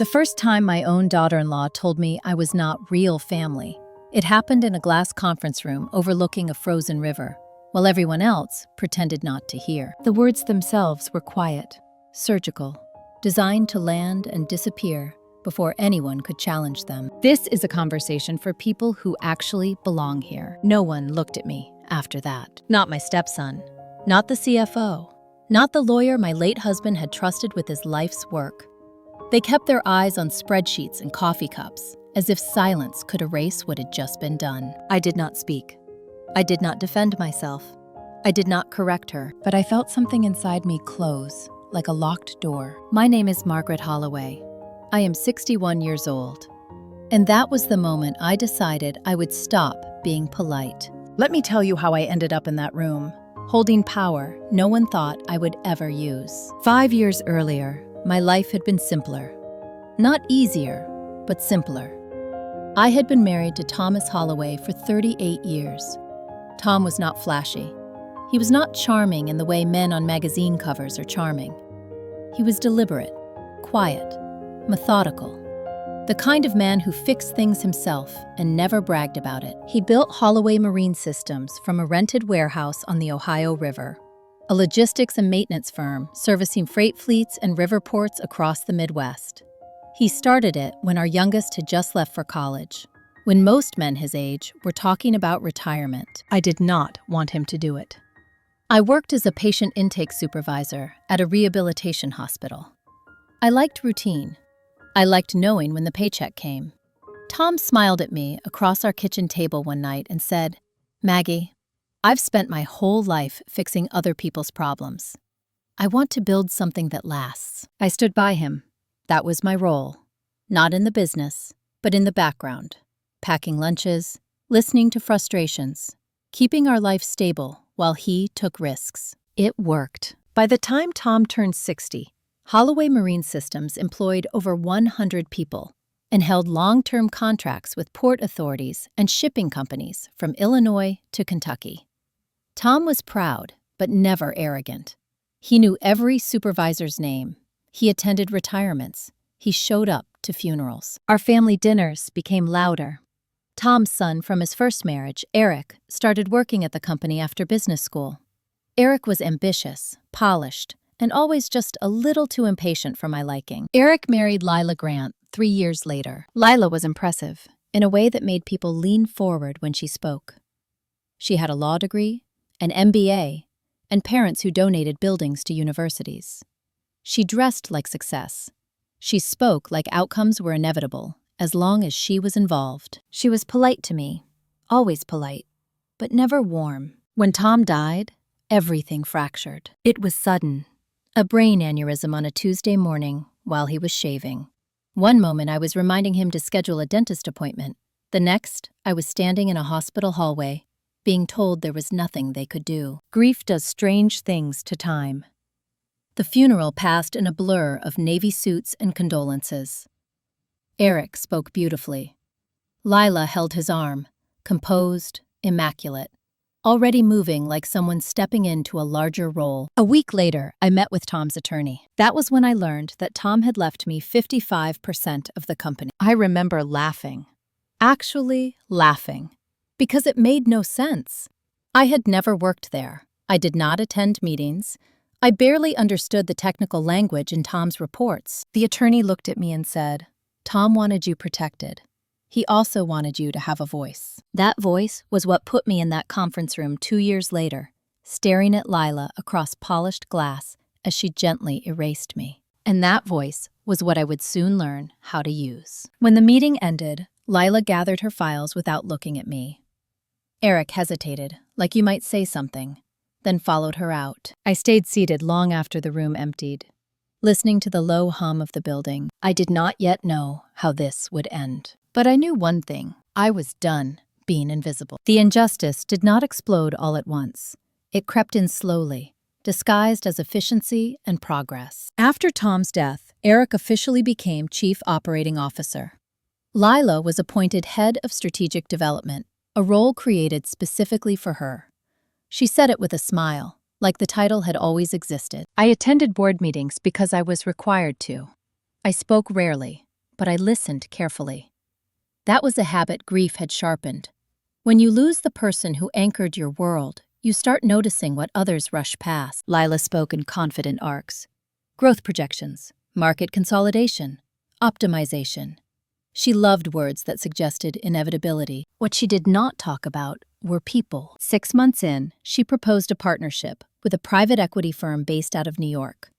The first time my own daughter-in-law told me I was not real family, it happened in a glass conference room overlooking a frozen river, while everyone else pretended not to hear. The words themselves were quiet, surgical, designed to land and disappear before anyone could challenge them. This is a conversation for people who actually belong here. No one looked at me after that. Not my stepson, not the CFO, not the lawyer my late husband had trusted with his life's work. They kept their eyes on spreadsheets and coffee cups, as if silence could erase what had just been done. I did not speak. I did not defend myself. I did not correct her, but I felt something inside me close, like a locked door. My name is Margaret Holloway. I am 61 years old. And that was the moment I decided I would stop being polite. Let me tell you how I ended up in that room, holding power no one thought I would ever use. 5 years earlier, my life had been simpler. Not easier, but simpler. I had been married to Thomas Holloway for 38 years. Tom was not flashy. He was not charming in the way men on magazine covers are charming. He was deliberate, quiet, methodical. The kind of man who fixed things himself and never bragged about it. He built Holloway Marine Systems from a rented warehouse on the Ohio River, a logistics and maintenance firm servicing freight fleets and river ports across the Midwest. He started it when our youngest had just left for college, when most men his age were talking about retirement. I did not want him to do it. I worked as a patient intake supervisor at a rehabilitation hospital. I liked routine. I liked knowing when the paycheck came. Tom smiled at me across our kitchen table one night and said, "Maggie, I've spent my whole life fixing other people's problems. I want to build something that lasts." I stood by him. That was my role, not in the business, but in the background, packing lunches, listening to frustrations, keeping our life stable while he took risks. It worked. By the time Tom turned 60, Holloway Marine Systems employed over 100 people and held long-term contracts with port authorities and shipping companies from Illinois to Kentucky. Tom was proud, but never arrogant. He knew every supervisor's name. He attended retirements. He showed up to funerals. Our family dinners became louder. Tom's son from his first marriage, Eric, started working at the company after business school. Eric was ambitious, polished, and always just a little too impatient for my liking. Eric married Lila Grant 3 years later. Lila was impressive, in a way that made people lean forward when she spoke. She had a law degree, an MBA, and parents who donated buildings to universities. She dressed like success. She spoke like outcomes were inevitable, as long as she was involved. She was polite to me, always polite, but never warm. When Tom died, everything fractured. It was sudden. A brain aneurysm on a Tuesday morning while he was shaving. One moment I was reminding him to schedule a dentist appointment. The next, I was standing in a hospital hallway, being told there was nothing they could do. Grief does strange things to time. The funeral passed in a blur of navy suits and condolences. Eric spoke beautifully. Lila held his arm, composed, immaculate, already moving like someone stepping into a larger role. A week later, I met with Tom's attorney. That was when I learned that Tom had left me 55% of the company. I remember laughing. Actually laughing. Because it made no sense. I had never worked there. I did not attend meetings. I barely understood the technical language in Tom's reports. The attorney looked at me and said, "Tom wanted you protected. He also wanted you to have a voice." That voice was what put me in that conference room 2 years later, staring at Lila across polished glass as she gently erased me. And that voice was what I would soon learn how to use. When the meeting ended, Lila gathered her files without looking at me. Eric hesitated, like you might say something, then followed her out. I stayed seated long after the room emptied, listening to the low hum of the building. I did not yet know how this would end. But I knew one thing. I was done being invisible. The injustice did not explode all at once. It crept in slowly, disguised as efficiency and progress. After Tom's death, Eric officially became Chief Operating Officer. Lila was appointed Head of Strategic Development, a role created specifically for her. She said it with a smile, like the title had always existed. I attended board meetings because I was required to. I spoke rarely, but I listened carefully. That was a habit grief had sharpened. When you lose the person who anchored your world, you start noticing what others rush past. Lila spoke in confident arcs. Growth projections, market consolidation, optimization. She loved words that suggested inevitability. What she did not talk about were people. 6 months in, she proposed a partnership with a private equity firm based out of New York,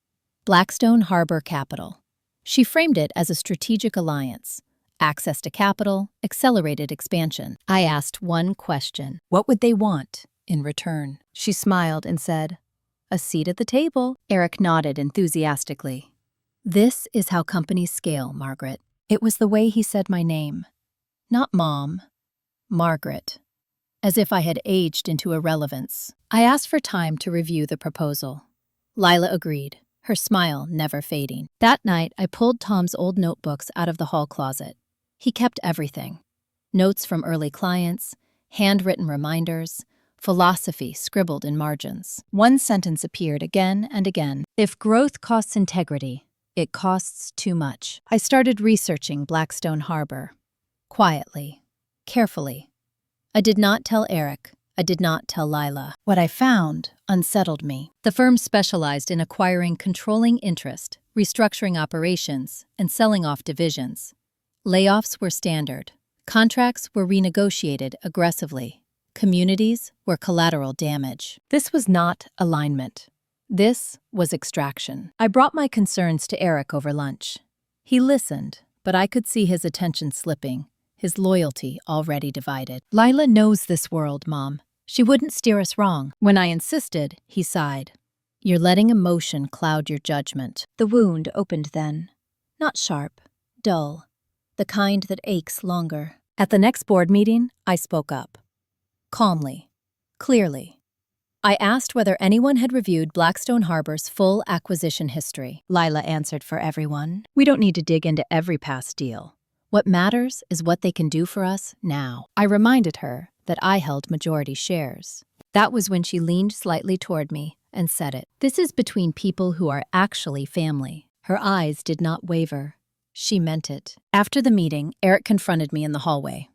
Blackstone Harbor Capital. She framed it as a strategic alliance, access to capital, accelerated expansion. I asked one question. What would they want in return? She smiled and said, "A seat at the table." Eric nodded enthusiastically. This is how companies scale, Margaret. It was the way he said my name. Not Mom, Margaret. As if I had aged into irrelevance. I asked for time to review the proposal. Lila agreed, her smile never fading. That night, I pulled Tom's old notebooks out of the hall closet. He kept everything. Notes from early clients, handwritten reminders, philosophy scribbled in margins. One sentence appeared again and again. If growth costs integrity, it costs too much. I started researching Blackstone Harbor. Quietly, carefully. I did not tell Eric. I did not tell Lila. What I found unsettled me. The firm specialized in acquiring controlling interest, restructuring operations, and selling off divisions. Layoffs were standard. Contracts were renegotiated aggressively. Communities were collateral damage. This was not alignment. This was extraction. I brought my concerns to Eric over lunch. He listened, but I could see his attention slipping, his loyalty already divided. Lila knows this world, Mom. She wouldn't steer us wrong. When I insisted, he sighed. You're letting emotion cloud your judgment. The wound opened then. Not sharp, dull. The kind that aches longer. At the next board meeting, I spoke up. Calmly, clearly. I asked whether anyone had reviewed Blackstone Harbor's full acquisition history. Lila answered for everyone. We don't need to dig into every past deal. What matters is what they can do for us now. I reminded her that I held majority shares. That was when she leaned slightly toward me and said it. This is between people who are actually family. Her eyes did not waver. She meant it. After the meeting, Eric confronted me in the hallway.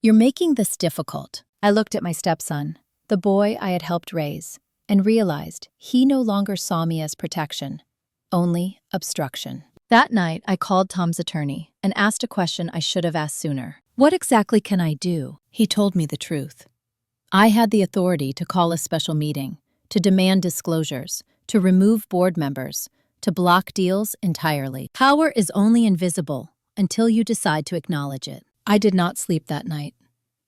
You're making this difficult. I looked at my stepson, the boy I had helped raise, and realized he no longer saw me as protection, only obstruction. That night, I called Tom's attorney and asked a question I should have asked sooner. What exactly can I do? He told me the truth. I had the authority to call a special meeting, to demand disclosures, to remove board members, to block deals entirely. Power is only invisible until you decide to acknowledge it. I did not sleep that night.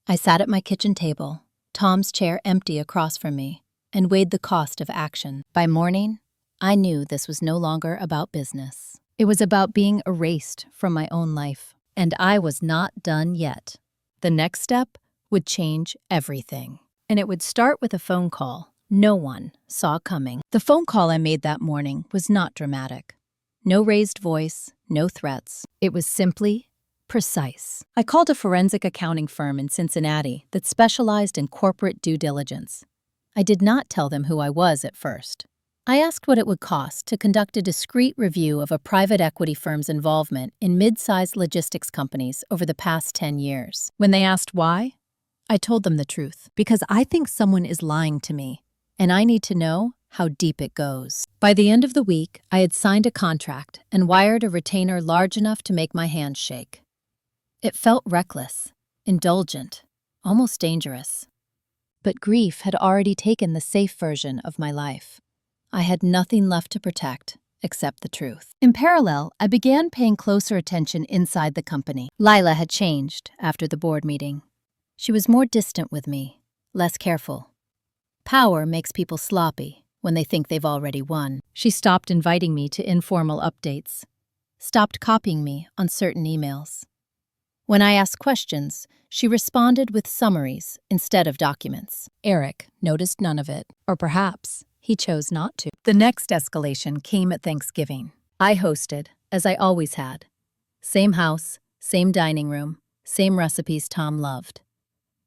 I sat at my kitchen table, Tom's chair empty across from me, and weighed the cost of action. By morning, I knew this was no longer about business. It was about being erased from my own life. And I was not done yet. The next step would change everything. And it would start with a phone call no one saw coming. The phone call I made that morning was not dramatic. No raised voice, no threats. It was simply precise. I called a forensic accounting firm in Cincinnati that specialized in corporate due diligence. I did not tell them who I was at first. I asked what it would cost to conduct a discreet review of a private equity firm's involvement in mid-sized logistics companies over the past 10 years. When they asked why, I told them the truth. Because I think someone is lying to me, and I need to know how deep it goes. By the end of the week, I had signed a contract and wired a retainer large enough to make my hands shake. It felt reckless, indulgent, almost dangerous. But grief had already taken the safe version of my life. I had nothing left to protect except the truth. In parallel, I began paying closer attention inside the company. Lila had changed after the board meeting. She was more distant with me, less careful. Power makes people sloppy when they think they've already won. She stopped inviting me to informal updates, stopped copying me on certain emails. When I asked questions, she responded with summaries instead of documents. Eric noticed none of it, or perhaps he chose not to. The next escalation came at Thanksgiving. I hosted, as I always had. Same house, same dining room, same recipes Tom loved.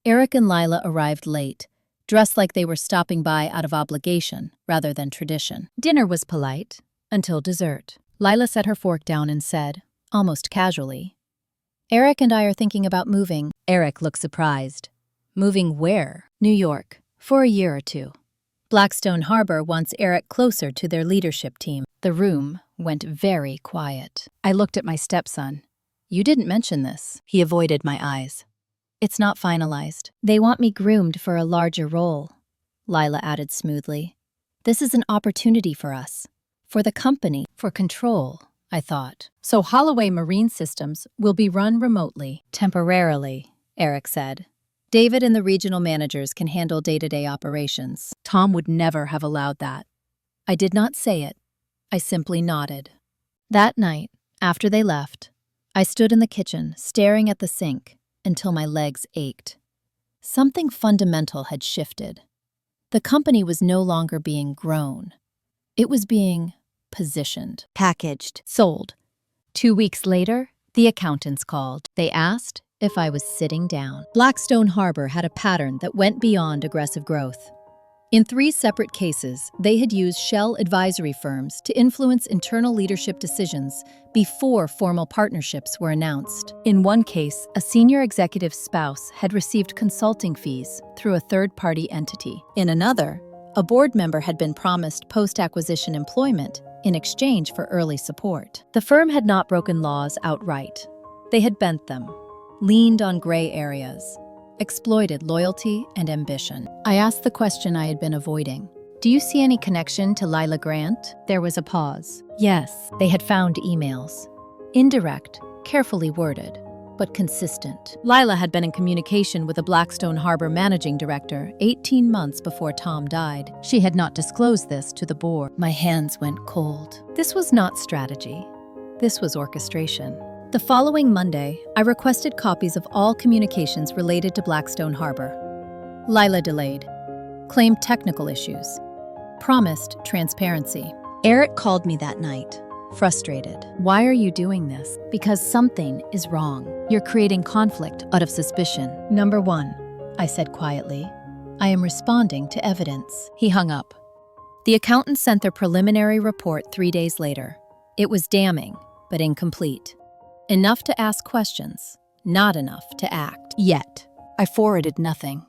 Eric and Lila arrived late, dressed like they were stopping by out of obligation rather than tradition. Dinner was polite, until dessert. Lila set her fork down and said, almost casually, Eric and I are thinking about moving. Eric looked surprised. Moving where? New York, for a year or two. Blackstone Harbor wants Eric closer to their leadership team. The room went very quiet. I looked at my stepson. You didn't mention this. He avoided my eyes. It's not finalized. They want me groomed for a larger role, Lila added smoothly. This is an opportunity for us. For the company. For control, I thought. So Holloway Marine Systems will be run remotely. Temporarily, Eric said. David and the regional managers can handle day-to-day operations. Tom would never have allowed that. I did not say it. I simply nodded. That night, after they left, I stood in the kitchen, staring at the sink, until my legs ached. Something fundamental had shifted. The company was no longer being grown. It was being positioned, packaged, sold. 2 weeks later, the accountants called. They asked if I was sitting down. Blackstone Harbor had a pattern that went beyond aggressive growth. In 3 separate cases, they had used shell advisory firms to influence internal leadership decisions before formal partnerships were announced. In one case, a senior executive's spouse had received consulting fees through a third-party entity. In another, a board member had been promised post-acquisition employment in exchange for early support. The firm had not broken laws outright. They had bent them, leaned on gray areas, exploited loyalty and ambition. I asked the question I had been avoiding. Do you see any connection to Lila Grant? There was a pause. Yes, they had found emails. Indirect, carefully worded, but consistent. Lila had been in communication with the Blackstone Harbor managing director 18 months before Tom died. She had not disclosed this to the board. My hands went cold. This was not strategy. This was orchestration. The following Monday, I requested copies of all communications related to Blackstone Harbor. Lila delayed, claimed technical issues, promised transparency. Eric called me that night, frustrated. Why are you doing this? Because something is wrong. You're creating conflict out of suspicion. Number 1, I said quietly, I am responding to evidence. He hung up. The accountants sent their preliminary report 3 days later. It was damning, but incomplete. Enough to ask questions, not enough to act. Yet, I forwarded nothing.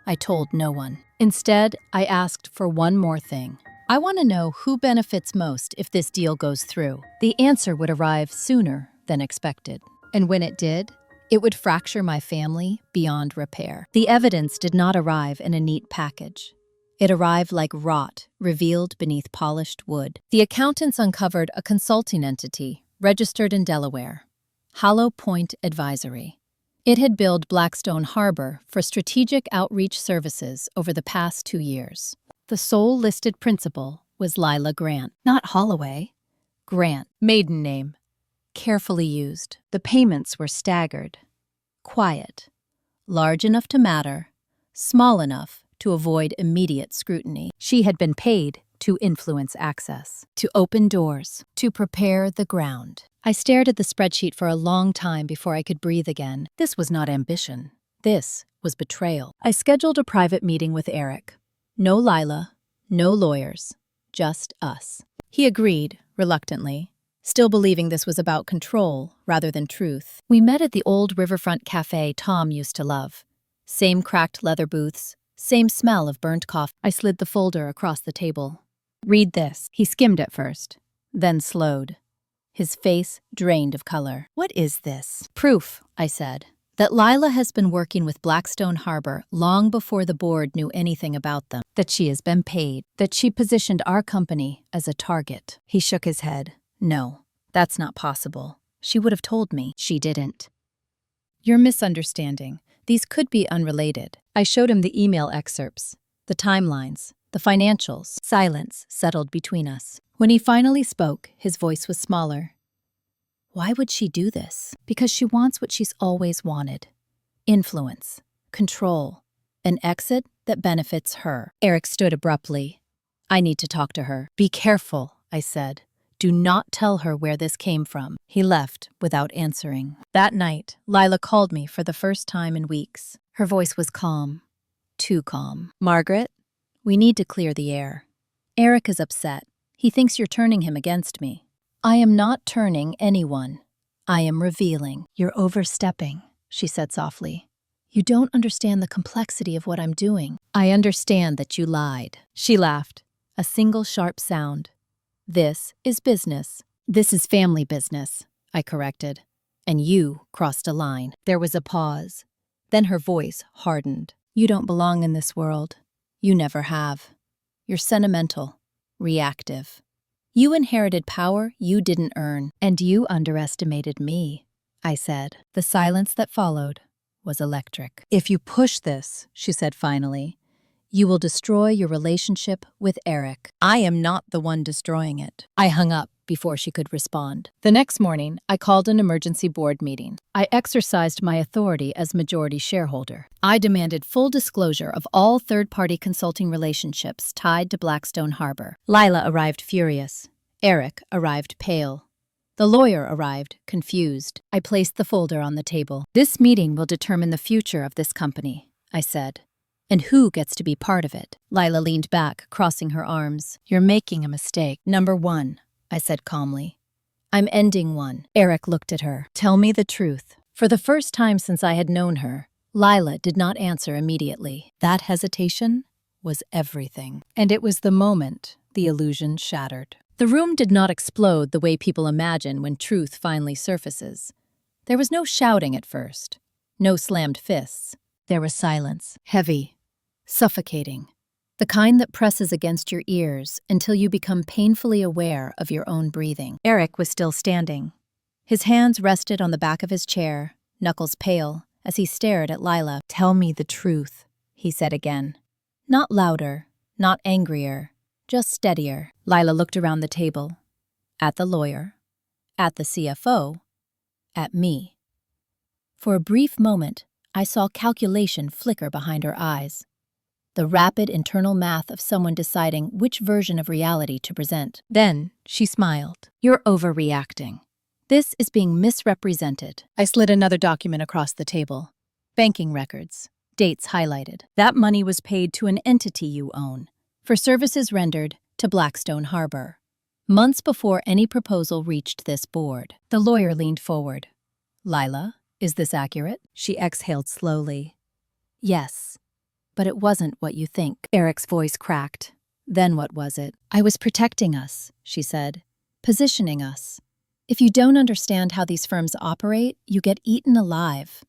I told no one. Instead, I asked for one more thing. I want to know who benefits most if this deal goes through. The answer would arrive sooner than expected. And when it did, it would fracture my family beyond repair. The evidence did not arrive in a neat package. It arrived like rot revealed beneath polished wood. The accountants uncovered a consulting entity registered in Delaware, Hollow Point Advisory. It had billed Blackstone Harbor for strategic outreach services over the past 2 years. The sole listed principal was Lila Grant, not Holloway. Grant, maiden name, carefully used. The payments were staggered, quiet, large enough to matter, small enough to avoid immediate scrutiny. She had been paid to influence access, to open doors, to prepare the ground. I stared at the spreadsheet for a long time before I could breathe again. This was not ambition. This was betrayal. I scheduled a private meeting with Eric. No Lila, no lawyers, just us. He agreed, reluctantly, still believing this was about control rather than truth. We met at the old riverfront cafe Tom used to love. Same cracked leather booths, same smell of burnt coffee. I slid the folder across the table. Read this. He skimmed at first, then slowed. His face drained of color. What is this? Proof, I said, that Lila has been working with Blackstone Harbor long before the board knew anything about them, that she has been paid, that she positioned our company as a target. He shook his head. No, that's not possible. She would have told me. She didn't. You're misunderstanding. These could be unrelated. I showed him the email excerpts, the timelines, the financials. Silence settled between us. When he finally spoke, his voice was smaller. Why would she do this? Because she wants what she's always wanted. Influence, control, an exit that benefits her. Eric stood abruptly. I need to talk to her. Be careful, I said. Do not tell her where this came from. He left without answering. That night, Lila called me for the first time in weeks. Her voice was calm. Too calm. Margaret, we need to clear the air. Eric is upset. He thinks you're turning him against me. I am not turning anyone. I am revealing. You're overstepping, she said softly. You don't understand the complexity of what I'm doing. I understand that you lied. She laughed. A single sharp sound. This is business. This is family business, I corrected. And you crossed a line. There was a pause. Then her voice hardened. You don't belong in this world. You never have. You're sentimental, reactive. You inherited power you didn't earn, and you underestimated me, I said. The silence that followed was electric. If you push this, she said finally, you will destroy your relationship with Eric. I am not the one destroying it. I hung up before she could respond. The next morning, I called an emergency board meeting. I exercised my authority as majority shareholder. I demanded full disclosure of all third-party consulting relationships tied to Blackstone Harbor. Lila arrived furious. Eric arrived pale. The lawyer arrived, confused. I placed the folder on the table. This meeting will determine the future of this company, I said. And who gets to be part of it? Lila leaned back, crossing her arms. You're making a mistake. Number 1, I said calmly. I'm ending one. Eric looked at her. Tell me the truth. For the first time since I had known her, Lila did not answer immediately. That hesitation was everything. And it was the moment the illusion shattered. The room did not explode the way people imagine when truth finally surfaces. There was no shouting at first, no slammed fists. There was silence, heavy, suffocating, the kind that presses against your ears until you become painfully aware of your own breathing. Eric was still standing. His hands rested on the back of his chair, knuckles pale, as he stared at Lila. Tell me the truth, he said again. Not louder, not angrier, just steadier. Lila looked around the table, at the lawyer, at the CFO, at me. For a brief moment, I saw calculation flicker behind her eyes. The rapid internal math of someone deciding which version of reality to present. Then she smiled. You're overreacting. This is being misrepresented. I slid another document across the table. Banking records. Dates highlighted. That money was paid to an entity you own, for services rendered to Blackstone Harbor, months before any proposal reached this board. The lawyer leaned forward. Lila, is this accurate? She exhaled slowly. Yes, but it wasn't what you think. Eric's voice cracked. Then what was it? I was protecting us, she said, positioning us. If you don't understand how these firms operate, you get eaten alive.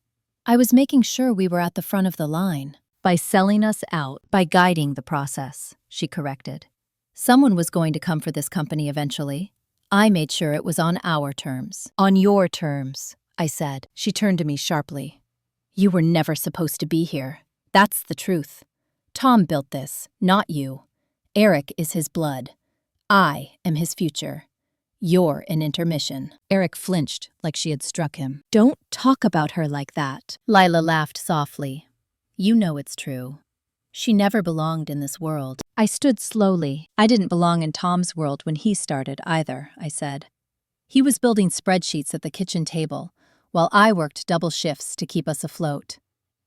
I was making sure we were at the front of the line. By selling us out, by guiding the process, she corrected. Someone was going to come for this company eventually. I made sure it was on our terms. On your terms, I said. She turned to me sharply. You were never supposed to be here. That's the truth. Tom built this, not you. Eric is his blood. I am his future. You're an intermission. Eric flinched like she had struck him. Don't talk about her like that. Lila laughed softly. You know it's true. She never belonged in this world. I stood slowly. I didn't belong in Tom's world when he started either, I said. He was building spreadsheets at the kitchen table, while I worked double shifts to keep us afloat.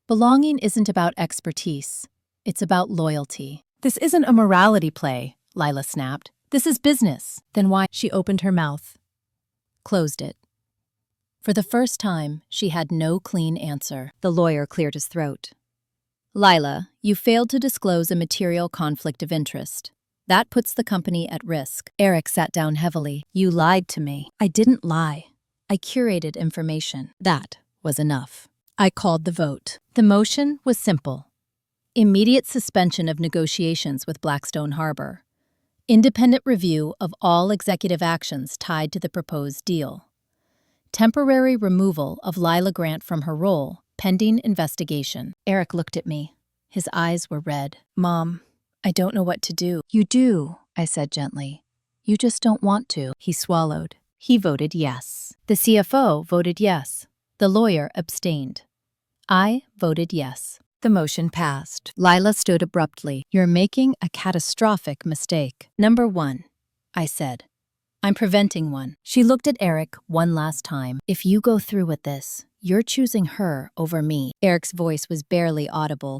Belonging isn't about expertise. It's about loyalty. This isn't a morality play, Lila snapped. This is business. Then why? She opened her mouth, closed it. For the first time, she had no clean answer. The lawyer cleared his throat. Lila, you failed to disclose a material conflict of interest. That puts the company at risk. Eric sat down heavily. You lied to me. I didn't lie. I curated information. That was enough. I called the vote. The motion was simple. Immediate suspension of negotiations with Blackstone Harbor. Independent review of all executive actions tied to the proposed deal. Temporary removal of Lila Grant from her role, pending investigation. Eric looked at me. His eyes were red. Mom, I don't know what to do. You do, I said gently. You just don't want to. He swallowed. He voted yes. The CFO voted yes. The lawyer abstained. I voted yes. The motion passed. Lila stood abruptly. You're making a catastrophic mistake. Number 1, I said. I'm preventing one. She looked at Eric one last time. If you go through with this, you're choosing her over me. Eric's voice was barely audible.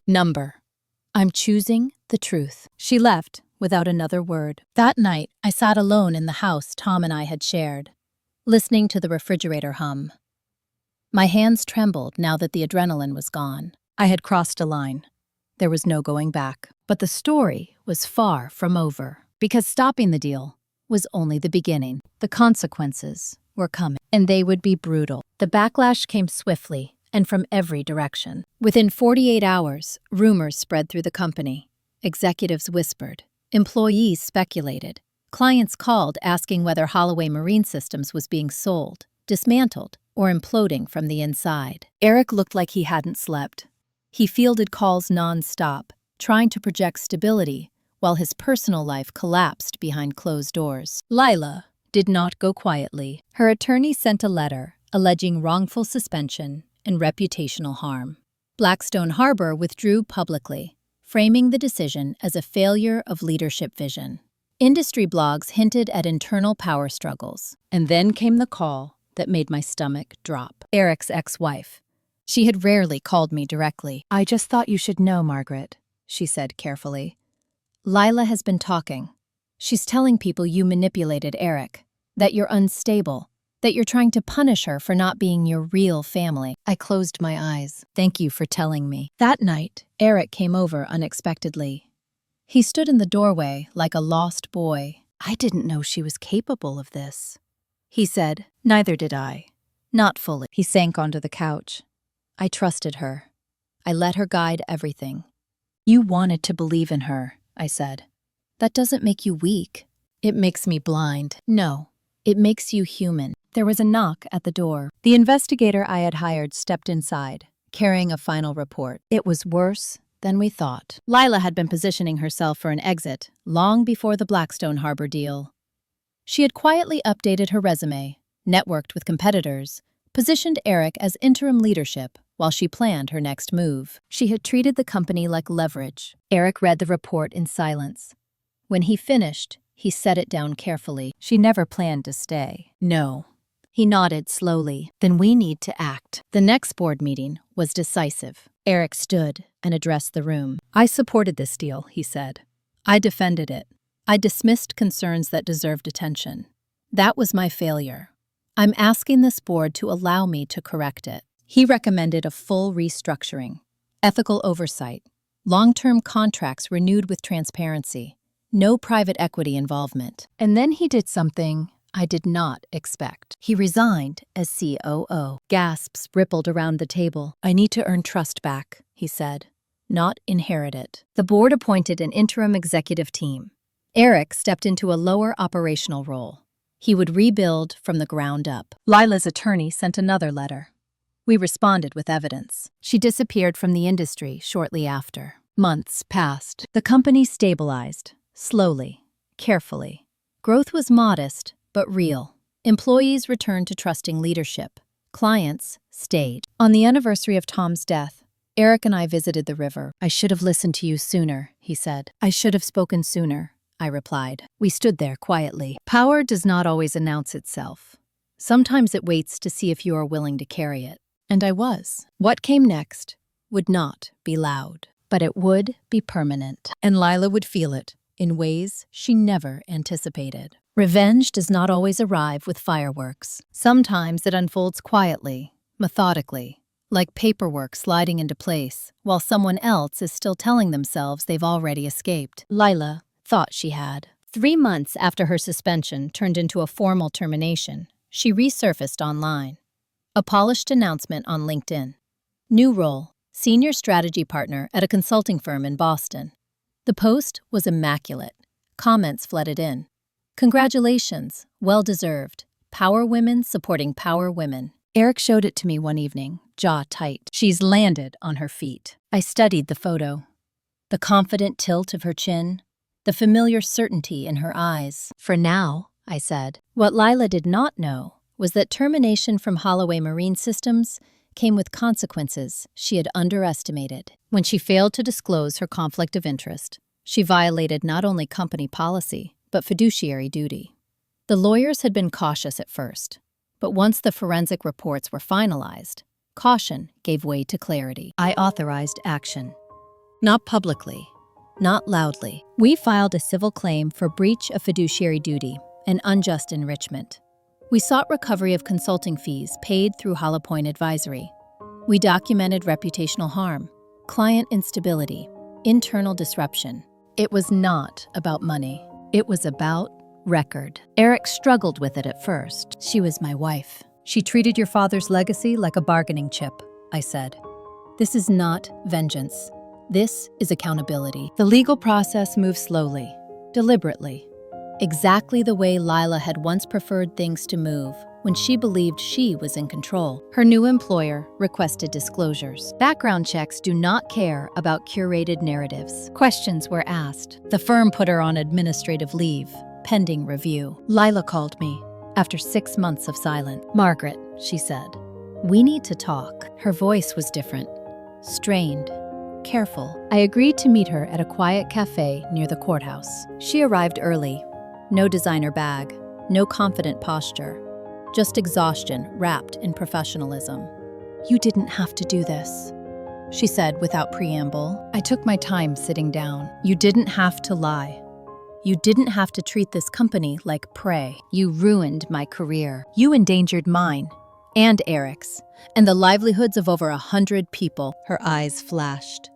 I'm choosing the truth. She left without another word. That night, I sat alone in the house Tom and I had shared. listening to the refrigerator hum. My hands trembled now that the adrenaline was gone. I had crossed a line. There was no going back. But the story was far from over, because stopping the deal was only the beginning. The consequences were coming, and they would be brutal. The backlash came swiftly and from every direction. Within 48 hours, rumors spread through the company. Executives whispered. Employees speculated. Clients called asking whether Holloway Marine Systems was being sold, dismantled, or imploding from the inside. Eric looked like he hadn't slept. He fielded calls non-stop, trying to project stability, while his personal life collapsed behind closed doors. Lila did not go quietly. Her attorney sent a letter alleging wrongful suspension and reputational harm. Blackstone Harbor withdrew publicly, framing the decision as a failure of leadership vision. Industry blogs hinted at internal power struggles. And then came the call that made my stomach drop. Eric's ex-wife. She had rarely called me directly. "I just thought you should know, Margaret," she said carefully. "Lila has been talking. She's telling people you manipulated Eric, that you're unstable, that you're trying to punish her for not being your real family." I closed my eyes. "Thank you for telling me." That night, Eric came over unexpectedly. He stood in the doorway like a lost boy. "I didn't know she was capable of this," he said. "Neither did I. Not fully." He sank onto the couch. "I trusted her. I let her guide everything." "You wanted to believe in her," I said. "That doesn't make you weak. It makes me blind." "No, it makes you human." There was a knock at the door. The investigator I had hired stepped inside, carrying a final report. It was worse than we thought. Lila had been positioning herself for an exit long before the Blackstone Harbor deal. She had quietly updated her resume, networked with competitors, positioned Eric as interim leadership while she planned her next move. She had treated the company like leverage. Eric read the report in silence. When he finished, he set it down carefully. "She never planned to stay." "No." He nodded slowly. "Then we need to act." The next board meeting was decisive. Eric stood and addressed the room. "I supported this deal," he said. "I defended it. I dismissed concerns that deserved attention. That was my failure. I'm asking this board to allow me to correct it." He recommended a full restructuring, ethical oversight, long-term contracts renewed with transparency, no private equity involvement. And then he did something I did not expect. He resigned as COO. Gasps rippled around the table. "I need to earn trust back," he said, "not inherit it." The board appointed an interim executive team. Eric stepped into a lower operational role. He would rebuild from the ground up. Lila's attorney sent another letter. We responded with evidence. She disappeared from the industry shortly after. Months passed. The company stabilized, slowly, carefully. Growth was modest, but real. Employees returned to trusting leadership. Clients stayed. On the anniversary of Tom's death, Eric and I visited the river. "I should have listened to you sooner," he said. "I should have spoken sooner," I replied. We stood there quietly. Power does not always announce itself. Sometimes it waits to see if you are willing to carry it. And I was. What came next would not be loud, but it would be permanent. And Lila would feel it in ways she never anticipated. Revenge does not always arrive with fireworks. Sometimes it unfolds quietly, methodically, like paperwork sliding into place, while someone else is still telling themselves they've already escaped. Lila thought she had. 3 months after her suspension turned into a formal termination, she resurfaced online. A polished announcement on LinkedIn. New role, senior strategy partner at a consulting firm in Boston. The post was immaculate. Comments flooded in. "Congratulations, well-deserved. Power women supporting power women." Eric showed it to me one evening, jaw tight. "She's landed on her feet." I studied the photo. The confident tilt of her chin, the familiar certainty in her eyes. "For now," I said. What Lila did not know was that termination from Holloway Marine Systems came with consequences she had underestimated. When she failed to disclose her conflict of interest, she violated not only company policy, but fiduciary duty. The lawyers had been cautious at first, but once the forensic reports were finalized, caution gave way to clarity. I authorized action. Not publicly, not loudly. We filed a civil claim for breach of fiduciary duty and unjust enrichment. We sought recovery of consulting fees paid through Hollow Point Advisory. We documented reputational harm, client instability, internal disruption. It was not about money. It was about record. Eric struggled with it at first. She was my wife. She treated your father's legacy like a bargaining chip, I said. This is not vengeance. This is accountability. The legal process moved slowly, deliberately, exactly the way Lila had once preferred things to move when she believed she was in control. Her new employer requested disclosures. Background checks do not care about curated narratives. Questions were asked. The firm put her on administrative leave, pending review. Lila called me after 6 months of silence. "Margaret," she said, "we need to talk." Her voice was different, strained, careful. I agreed to meet her at a quiet cafe near the courthouse. She arrived early. No designer bag, no confident posture, just exhaustion wrapped in professionalism. "You didn't have to do this," she said without preamble. I took my time sitting down. "You didn't have to lie. You didn't have to treat this company like prey. You ruined my career. You endangered mine, and Eric's, and the livelihoods of over 100 people." Her eyes flashed.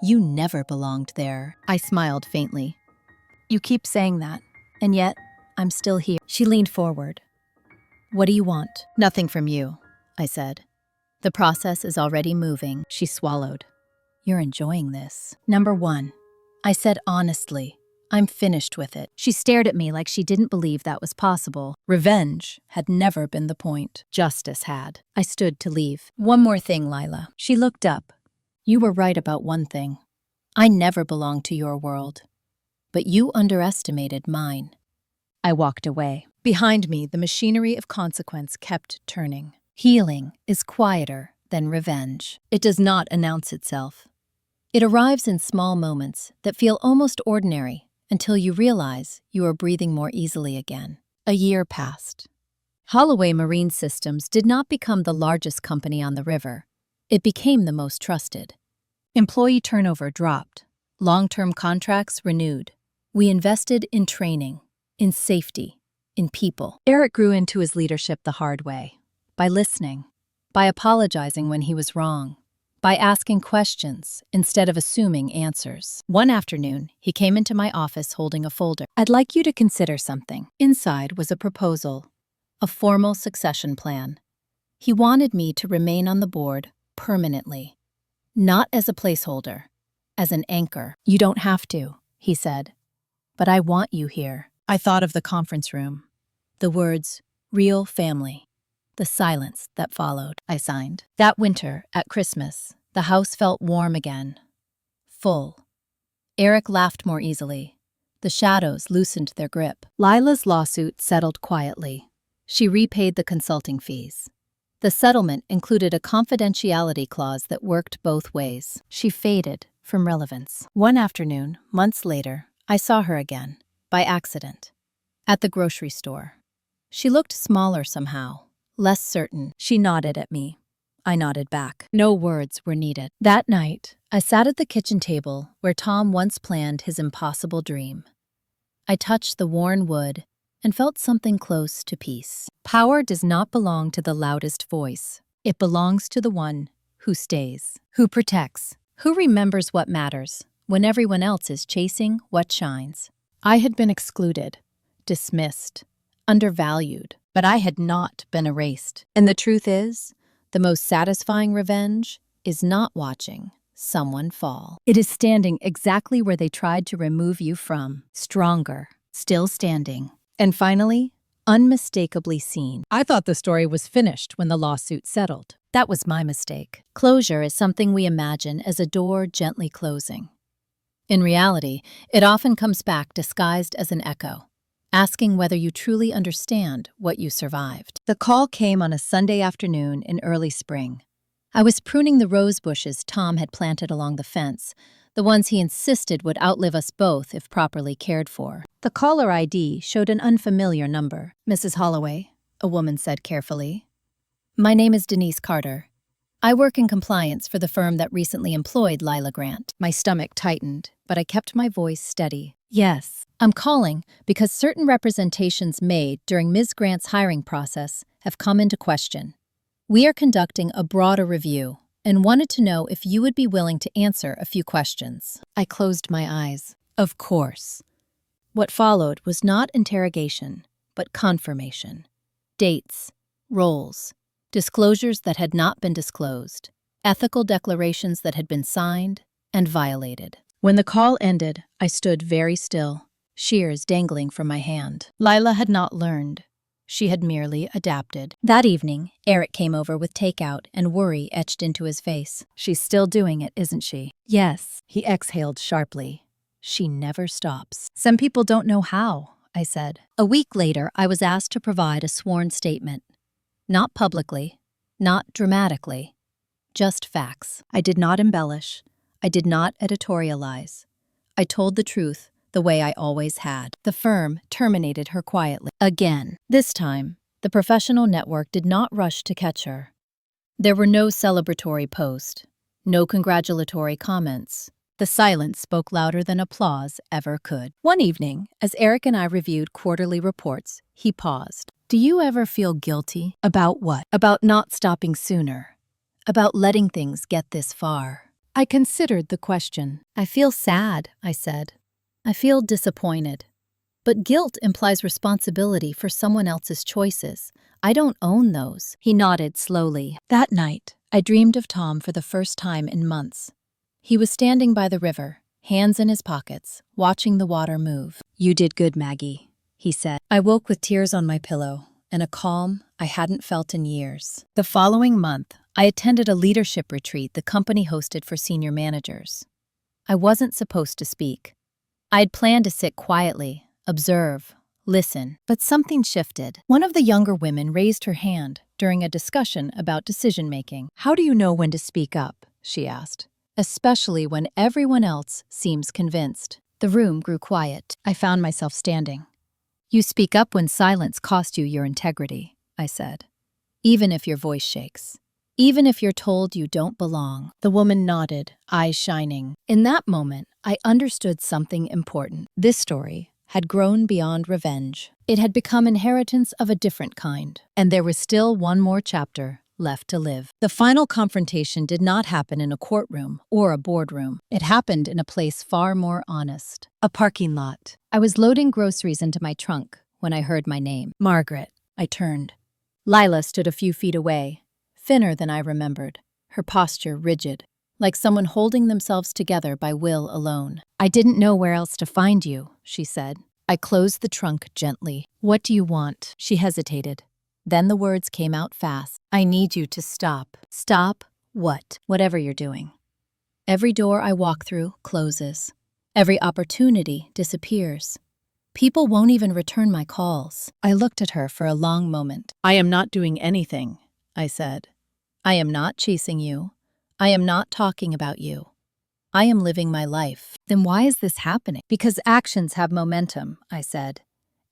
"You never belonged there." I smiled faintly. "You keep saying that, and yet I'm still here." She leaned forward. "What do you want?" "Nothing from you," I said. "The process is already moving." She swallowed. "You're enjoying this." "Number one," I said honestly, "I'm finished with it." She stared at me like she didn't believe that was possible. Revenge had never been the point. Justice had. I stood to leave. "One more thing, Lila." She looked up. "You were right about one thing. I never belonged to your world. But you underestimated mine." I walked away. Behind me, the machinery of consequence kept turning. Healing is quieter than revenge. It does not announce itself. It arrives in small moments that feel almost ordinary until you realize you are breathing more easily again. A year passed. Holloway Marine Systems did not become the largest company on the river. It became the most trusted. Employee turnover dropped. Long-term contracts renewed. We invested in training, in safety, in people. Eric grew into his leadership the hard way, by listening, by apologizing when he was wrong, by asking questions instead of assuming answers. One afternoon, he came into my office holding a folder. "I'd like you to consider something." Inside was a proposal, a formal succession plan. He wanted me to remain on the board permanently, not as a placeholder, as an anchor. "You don't have to," he said, "but I want you here." I thought of the conference room, the words, "real family," the silence that followed. I signed. That winter, at Christmas, the house felt warm again, full. Eric laughed more easily. The shadows loosened their grip. Lila's lawsuit settled quietly. She repaid the consulting fees. The settlement included a confidentiality clause that worked both ways. She faded from relevance. One afternoon, months later, I saw her again. By accident, at the grocery store. She looked smaller somehow, less certain. She nodded at me. I nodded back. No words were needed. That night, I sat at the kitchen table where Tom once planned his impossible dream. I touched the worn wood and felt something close to peace. Power does not belong to the loudest voice. It belongs to the one who stays, who protects, who remembers what matters when everyone else is chasing what shines. I had been excluded, dismissed, undervalued, but I had not been erased. And the truth is, the most satisfying revenge is not watching someone fall. It is standing exactly where they tried to remove you from, stronger, still standing, and finally, unmistakably seen. I thought the story was finished when the lawsuit settled. That was my mistake. Closure is something we imagine as a door gently closing. In reality, it often comes back disguised as an echo, asking whether you truly understand what you survived. The call came on a Sunday afternoon in early spring. I was pruning the rose bushes Tom had planted along the fence, the ones he insisted would outlive us both if properly cared for. The caller ID showed an unfamiliar number. "Mrs. Holloway," a woman said carefully. "My name is Denise Carter. I work in compliance for the firm that recently employed Lila Grant." My stomach tightened, but I kept my voice steady. Yes. I'm calling because certain representations made during Ms. Grant's hiring process have come into question. We are conducting a broader review and wanted to know if you would be willing to answer a few questions. I closed my eyes. Of course. What followed was not interrogation, but confirmation. Dates, roles, disclosures that had not been disclosed, ethical declarations that had been signed and violated. When the call ended, I stood very still, shears dangling from my hand. Lila had not learned. She had merely adapted. That evening, Eric came over with takeout and worry etched into his face. She's still doing it, isn't she? Yes. He exhaled sharply. She never stops. Some people don't know how, I said. A week later, I was asked to provide a sworn statement. Not publicly, not dramatically, just facts. I did not embellish. I did not editorialize. I told the truth the way I always had. The firm terminated her quietly. Again. This time, the professional network did not rush to catch her. There were no celebratory posts, no congratulatory comments. The silence spoke louder than applause ever could. One evening, as Eric and I reviewed quarterly reports, he paused. Do you ever feel guilty? About what? About not stopping sooner. About letting things get this far. I considered the question. I feel sad, I said. I feel disappointed. But guilt implies responsibility for someone else's choices. I don't own those. He nodded slowly. That night, I dreamed of Tom for the first time in months. He was standing by the river, hands in his pockets, watching the water move. You did good, Maggie, he said. I woke with tears on my pillow and a calm I hadn't felt in years. The following month, I attended a leadership retreat the company hosted for senior managers. I wasn't supposed to speak. I had planned to sit quietly, observe, listen, but something shifted. One of the younger women raised her hand during a discussion about decision-making. How do you know when to speak up? She asked. Especially when everyone else seems convinced. The room grew quiet. I found myself standing. You speak up when silence costs you your integrity, I said. Even if your voice shakes. Even if you're told you don't belong. The woman nodded, eyes shining. In that moment, I understood something important. This story had grown beyond revenge. It had become inheritance of a different kind. And there was still one more chapter left to live. The final confrontation did not happen in a courtroom or a boardroom. It happened in a place far more honest. A parking lot. I was loading groceries into my trunk when I heard my name. Margaret. I turned. Lila stood a few feet away. Thinner than I remembered, her posture rigid, like someone holding themselves together by will alone. I didn't know where else to find you, she said. I closed the trunk gently. What do you want? She hesitated. Then the words came out fast. I need you to stop. Stop what? Whatever you're doing. Every door I walk through closes. Every opportunity disappears. People won't even return my calls. I looked at her for a long moment. I am not doing anything, I said. I am not chasing you. I am not talking about you. I am living my life. Then why is this happening? Because actions have momentum, I said.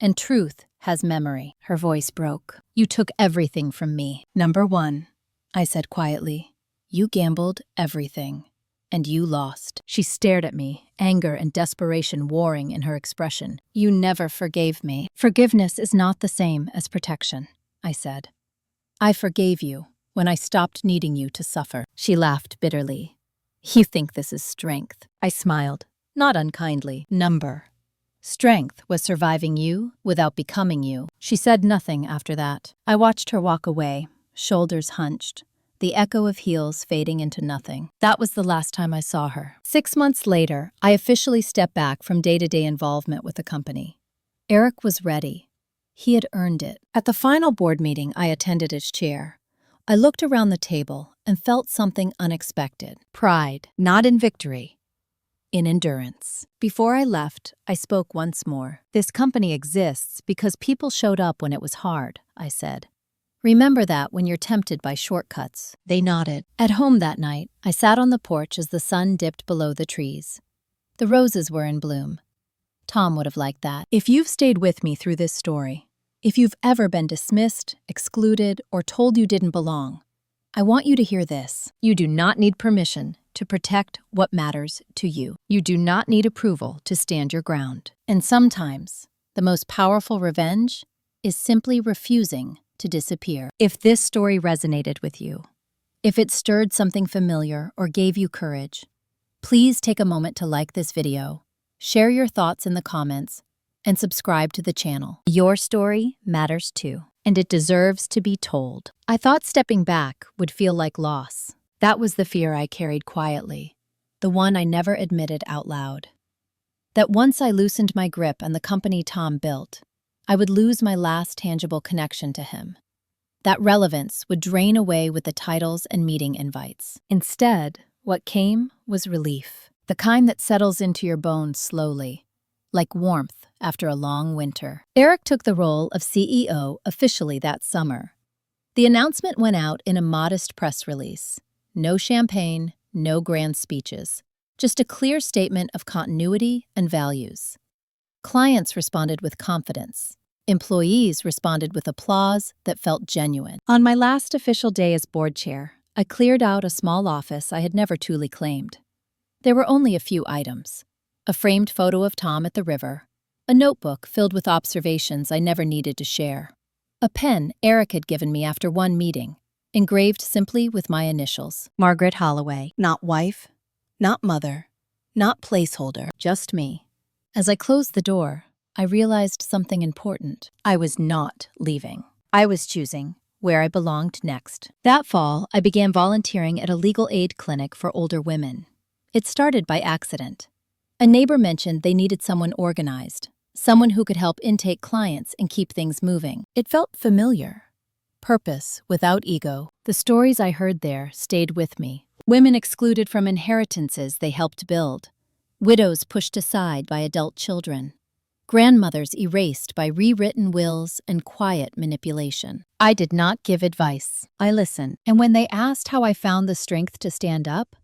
And truth has memory. Her voice broke. You took everything from me. Number one, I said quietly. You gambled everything. And you lost. She stared at me, anger and desperation warring in her expression. You never forgave me. Forgiveness is not the same as protection, I said. I forgave you when I stopped needing you to suffer. She laughed bitterly. You think this is strength. I smiled, not unkindly. Strength was surviving you without becoming you. She said nothing after that. I watched her walk away, shoulders hunched, the echo of heels fading into nothing. That was the last time I saw her. 6 months later, I officially stepped back from day-to-day involvement with the company. Eric was ready. He had earned it. At the final board meeting I attended as chair, I looked around the table and felt something unexpected. Pride, not in victory, in endurance. Before I left, I spoke once more. This company exists because people showed up when it was hard, I said. Remember that when you're tempted by shortcuts. They nodded. At home that night, I sat on the porch as the sun dipped below the trees. The roses were in bloom. Tom would have liked that. If you've stayed with me through this story, if you've ever been dismissed, excluded, or told you didn't belong, I want you to hear this. You do not need permission. to protect what matters to you. You do not need approval to stand your ground. And sometimes, the most powerful revenge is simply refusing to disappear. If this story resonated with you, if it stirred something familiar or gave you courage, please take a moment to like this video, share your thoughts in the comments, and subscribe to the channel. Your story matters too, and it deserves to be told. I thought stepping back would feel like loss. That was the fear I carried quietly, the one I never admitted out loud. That once I loosened my grip on the company Tom built, I would lose my last tangible connection to him. That relevance would drain away with the titles and meeting invites. Instead, what came was relief, the kind that settles into your bones slowly, like warmth after a long winter. Eric took the role of CEO officially that summer. The announcement went out in a modest press release. No champagne, no grand speeches, just a clear statement of continuity and values. Clients responded with confidence. Employees responded with applause that felt genuine. On my last official day as board chair, I cleared out a small office I had never truly claimed. There were only a few items: a framed photo of Tom at the river, a notebook filled with observations I never needed to share, a pen Eric had given me after one meeting, engraved simply with my initials. Margaret Holloway. Not wife, not mother, not placeholder, just me. As I closed the door, I realized something important. I was not leaving. I was choosing where I belonged next. That fall, I began volunteering at a legal aid clinic for older women. It started by accident. A neighbor mentioned they needed someone organized, someone who could help intake clients and keep things moving. It felt familiar. Purpose without ego. The stories I heard there stayed with me. Women excluded from inheritances they helped build. Widows pushed aside by adult children. Grandmothers erased by rewritten wills and quiet manipulation. I did not give advice. I listened. And when they asked how I found the strength to stand up,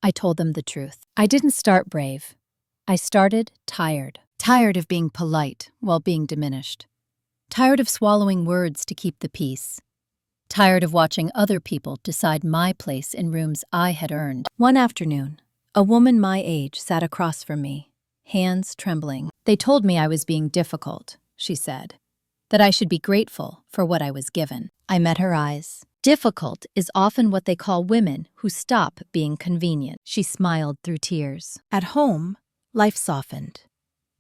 I told them the truth. I didn't start brave. I started tired. Tired of being polite while being diminished. Tired of swallowing words to keep the peace. Tired of watching other people decide my place in rooms I had earned. One afternoon, a woman my age sat across from me, hands trembling. They told me I was being difficult, she said, that I should be grateful for what I was given. I met her eyes. Difficult is often what they call women who stop being convenient. She smiled through tears. At home, life softened.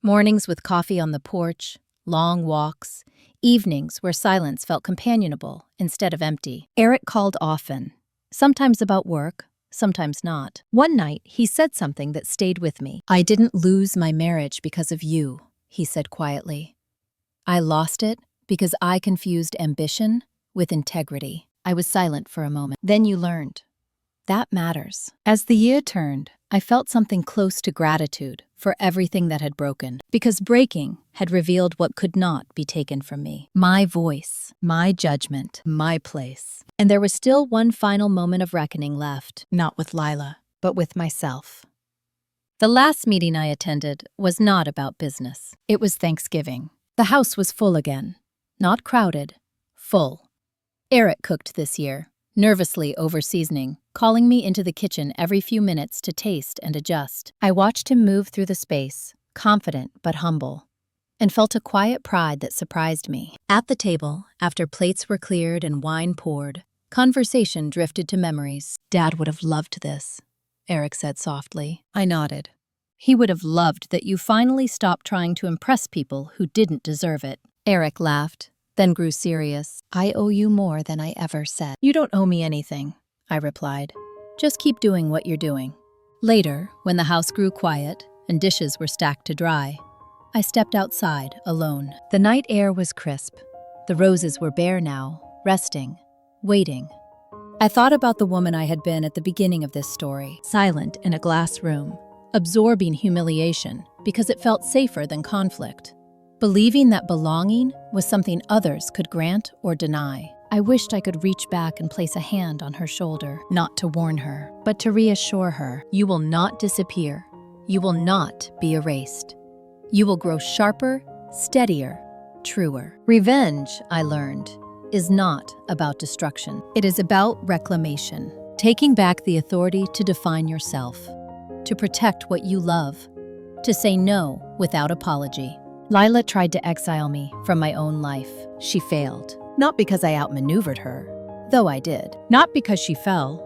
Mornings with coffee on the porch, long walks, evenings where silence felt companionable instead of empty. Eric called often, sometimes about work, sometimes not. One night, he said something that stayed with me. I didn't lose my marriage because of you, he said quietly. I lost it because I confused ambition with integrity. I was silent for a moment. Then you learned. That matters. As the year turned, I felt something close to gratitude for everything that had broken, because breaking had revealed what could not be taken from me. My voice, my judgment, my place. And there was still one final moment of reckoning left, not with Lila, but with myself. The last meeting I attended was not about business. It was Thanksgiving. The house was full again. Not crowded, full. Eric cooked this year, nervously over-seasoning, calling me into the kitchen every few minutes to taste and adjust. I watched him move through the space, confident but humble, and felt a quiet pride that surprised me. At the table, after plates were cleared and wine poured, conversation drifted to memories. Dad would have loved this, Eric said softly. I nodded. He would have loved that you finally stopped trying to impress people who didn't deserve it. Eric laughed, then grew serious. I owe you more than I ever said. You don't owe me anything, I replied. Just keep doing what you're doing. Later, when the house grew quiet and dishes were stacked to dry, I stepped outside alone. The night air was crisp. The roses were bare now, resting, waiting. I thought about the woman I had been at the beginning of this story, silent in a glass room, absorbing humiliation because it felt safer than conflict. Believing that belonging was something others could grant or deny. I wished I could reach back and place a hand on her shoulder, not to warn her, but to reassure her. You will not disappear. You will not be erased. You will grow sharper, steadier, truer. Revenge, I learned, is not about destruction. It is about reclamation. Taking back the authority to define yourself, to protect what you love, to say no without apology. Lila tried to exile me from my own life. She failed. Not because I outmaneuvered her, though I did. Not because she fell,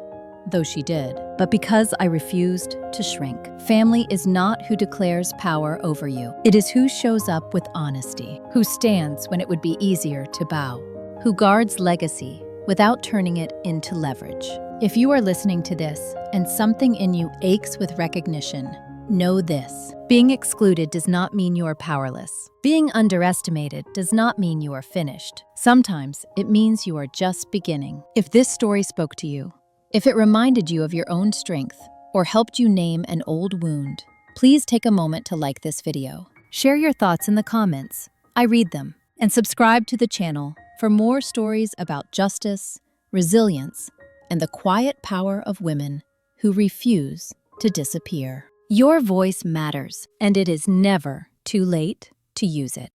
though she did. But because I refused to shrink. Family is not who declares power over you. It is who shows up with honesty, who stands when it would be easier to bow, who guards legacy without turning it into leverage. If you are listening to this and something in you aches with recognition, know this. Being excluded does not mean you are powerless. Being underestimated does not mean you are finished. Sometimes it means you are just beginning. If this story spoke to you, if it reminded you of your own strength or helped you name an old wound, please take a moment to like this video. Share your thoughts in the comments. I read them. And subscribe to the channel for more stories about justice, resilience, and the quiet power of women who refuse to disappear. Your voice matters, and it is never too late to use it.